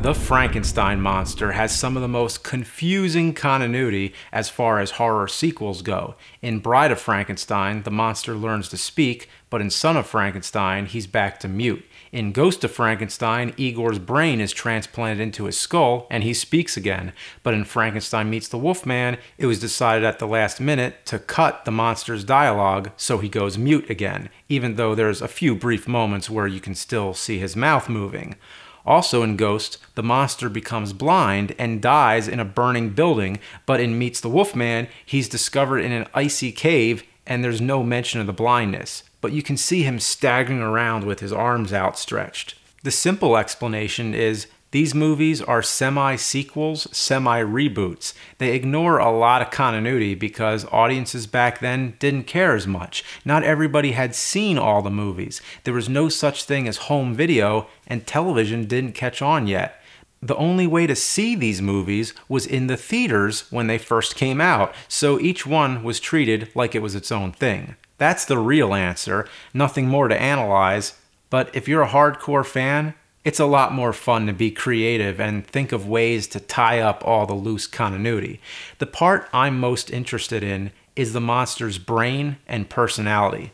The Frankenstein monster has some of the most confusing continuity as far as horror sequels go. In Bride of Frankenstein, the monster learns to speak, but in Son of Frankenstein, he's back to mute. In Ghost of Frankenstein, Igor's brain is transplanted into his skull, and he speaks again. But in Frankenstein Meets the Wolfman, it was decided at the last minute to cut the monster's dialogue, so he goes mute again, even though there's a few brief moments where you can still see his mouth moving. Also in Ghost, the monster becomes blind and dies in a burning building, but in Meets the Wolfman, he's discovered in an icy cave and there's no mention of the blindness, but you can see him staggering around with his arms outstretched. The simple explanation is these movies are semi-sequels, semi-reboots. They ignore a lot of continuity because audiences back then didn't care as much. Not everybody had seen all the movies. There was no such thing as home video, and television didn't catch on yet. The only way to see these movies was in the theaters when they first came out, so each one was treated like it was its own thing. That's the real answer, nothing more to analyze, but if you're a hardcore fan, it's a lot more fun to be creative and think of ways to tie up all the loose continuity. The part I'm most interested in is the monster's brain and personality.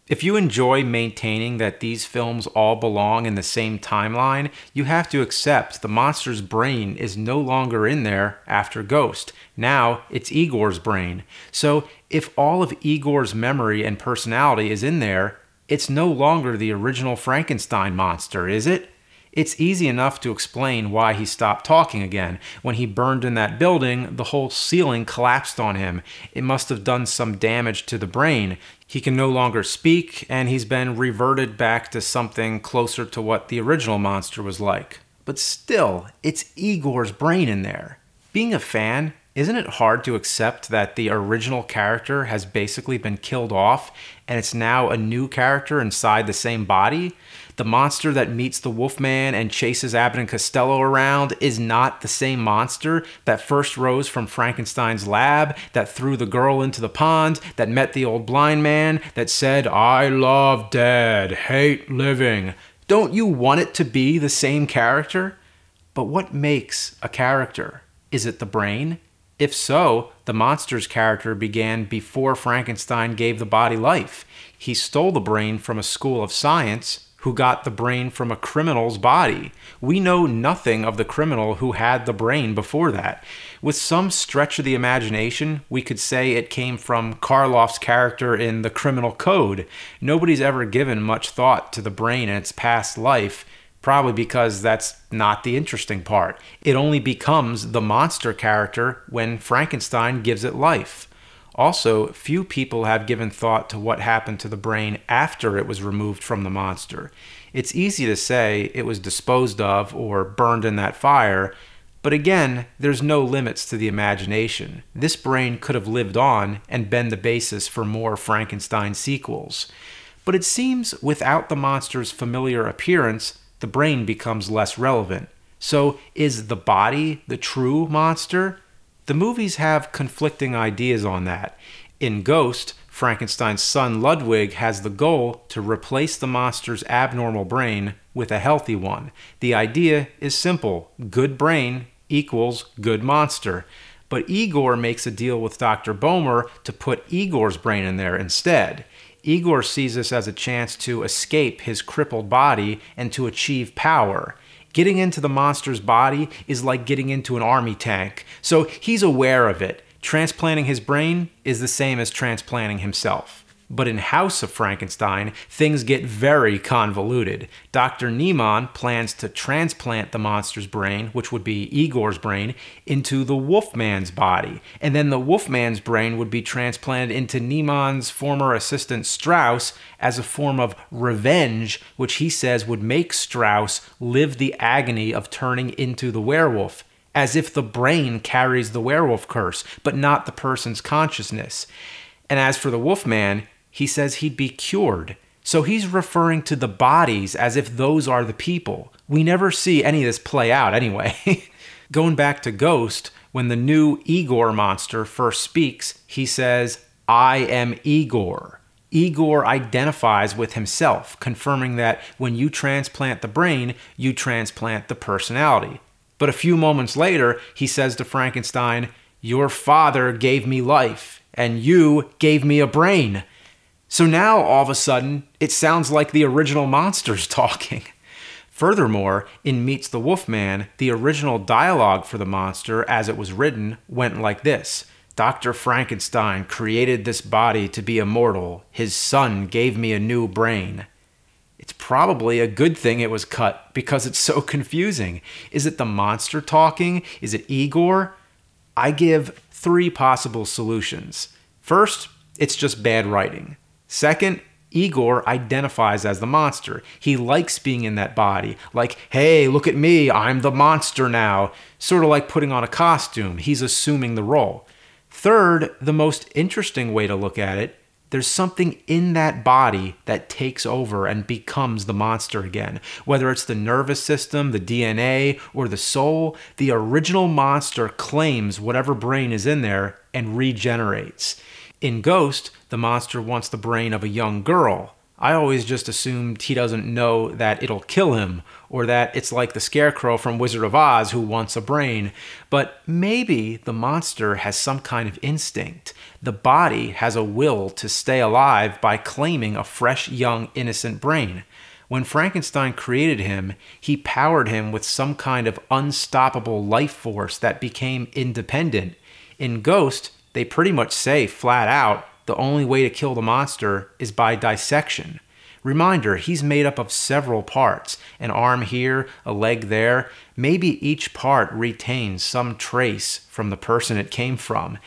If you enjoy maintaining that these films all belong in the same timeline, you have to accept the monster's brain is no longer in there after Ghost. Now it's Igor's brain. So if all of Igor's memory and personality is in there, it's no longer the original Frankenstein monster, is it? It's easy enough to explain why he stopped talking again. When he burned in that building, the whole ceiling collapsed on him. It must have done some damage to the brain. He can no longer speak, and he's been reverted back to something closer to what the original monster was like. But still, it's Igor's brain in there. Being a fan, isn't it hard to accept that the original character has basically been killed off, and it's now a new character inside the same body? The monster that meets the Wolfman and chases Abbott and Costello around is not the same monster that first rose from Frankenstein's lab, that threw the girl into the pond, that met the old blind man, that said, "I love dead, hate living." Don't you want it to be the same character? But what makes a character? Is it the brain? If so, the monster's character began before Frankenstein gave the body life. He stole the brain from a school of science who got the brain from a criminal's body. We know nothing of the criminal who had the brain before that. With some stretch of the imagination, we could say it came from Karloff's character in The Criminal Code. Nobody's ever given much thought to the brain in its past life, probably because that's not the interesting part. It only becomes the monster character when Frankenstein gives it life. Also, few people have given thought to what happened to the brain after it was removed from the monster. It's easy to say it was disposed of or burned in that fire, but again, there's no limits to the imagination. This brain could have lived on and been the basis for more Frankenstein sequels. But it seems without the monster's familiar appearance, the brain becomes less relevant. So is the body the true monster? The movies have conflicting ideas on that. In Ghost, Frankenstein's son Ludwig has the goal to replace the monster's abnormal brain with a healthy one. The idea is simple: good brain equals good monster. But Igor makes a deal with Dr. Boehmer to put Igor's brain in there instead. Igor sees this as a chance to escape his crippled body and to achieve power. Getting into the monster's body is like getting into an army tank, so he's aware of it. Transplanting his brain is the same as transplanting himself. But in House of Frankenstein, things get very convoluted. Dr. Niemann plans to transplant the monster's brain, which would be Igor's brain, into the Wolfman's body. And then the Wolfman's brain would be transplanted into Niemann's former assistant Strauss as a form of revenge, which he says would make Strauss live the agony of turning into the werewolf, as if the brain carries the werewolf curse, but not the person's consciousness. And as for the Wolfman, he says he'd be cured. So he's referring to the bodies as if those are the people. We never see any of this play out anyway. Going back to Ghost, when the new Igor monster first speaks, he says, "I am Igor." Igor identifies with himself, confirming that when you transplant the brain, you transplant the personality. But a few moments later, he says to Frankenstein, "Your father gave me life, and you gave me a brain." So now, all of a sudden, it sounds like the original monster's talking. Furthermore, in Meets the Wolfman, the original dialogue for the monster, as it was written, went like this. "Dr. Frankenstein created this body to be immortal. His son gave me a new brain." It's probably a good thing it was cut because it's so confusing. Is it the monster talking? Is it Igor? I give 3 possible solutions. First, it's just bad writing. Second, Igor identifies as the monster. He likes being in that body. Like, hey, look at me, I'm the monster now. Sort of like putting on a costume. He's assuming the role. Third, the most interesting way to look at it, there's something in that body that takes over and becomes the monster again. Whether it's the nervous system, the DNA, or the soul, the original monster claims whatever brain is in there and regenerates. In Ghost, the monster wants the brain of a young girl. I always just assumed he doesn't know that it'll kill him, or that it's like the Scarecrow from Wizard of Oz who wants a brain. But maybe the monster has some kind of instinct. The body has a will to stay alive by claiming a fresh, young, innocent brain. When Frankenstein created him, he powered him with some kind of unstoppable life force that became independent. In Ghost, they pretty much say flat out, the only way to kill the monster is by dissection. Reminder, he's made up of several parts. An arm here, a leg there. Maybe each part retains some trace from the person it came from.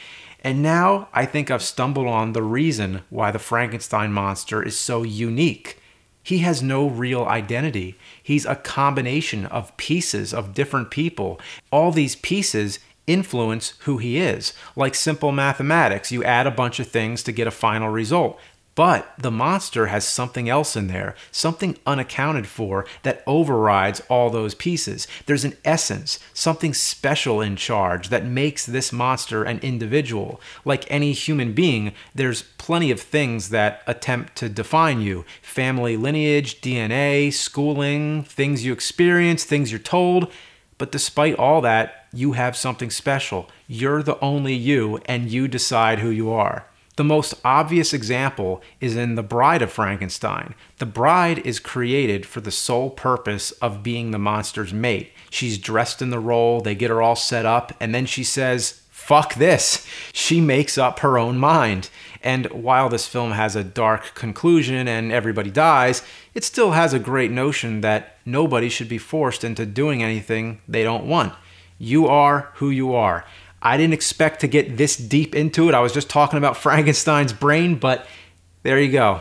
And now I think I've stumbled on the reason why the Frankenstein monster is so unique. He has no real identity. He's a combination of pieces of different people. All these pieces influence who he is. Like simple mathematics, you add a bunch of things to get a final result. But the monster has something else in there, something unaccounted for that overrides all those pieces. There's an essence, something special in charge that makes this monster an individual. Like any human being, there's plenty of things that attempt to define you. Family lineage, DNA, schooling, things you experience, things you're told. But despite all that, you have something special. You're the only you, and you decide who you are. The most obvious example is in The Bride of Frankenstein. The bride is created for the sole purpose of being the monster's mate. She's dressed in the role, they get her all set up, and then she says, "Fuck this." She makes up her own mind. And while this film has a dark conclusion and everybody dies, it still has a great notion that nobody should be forced into doing anything they don't want. You are who you are. I didn't expect to get this deep into it. I was just talking about Frankenstein's brain, but there you go.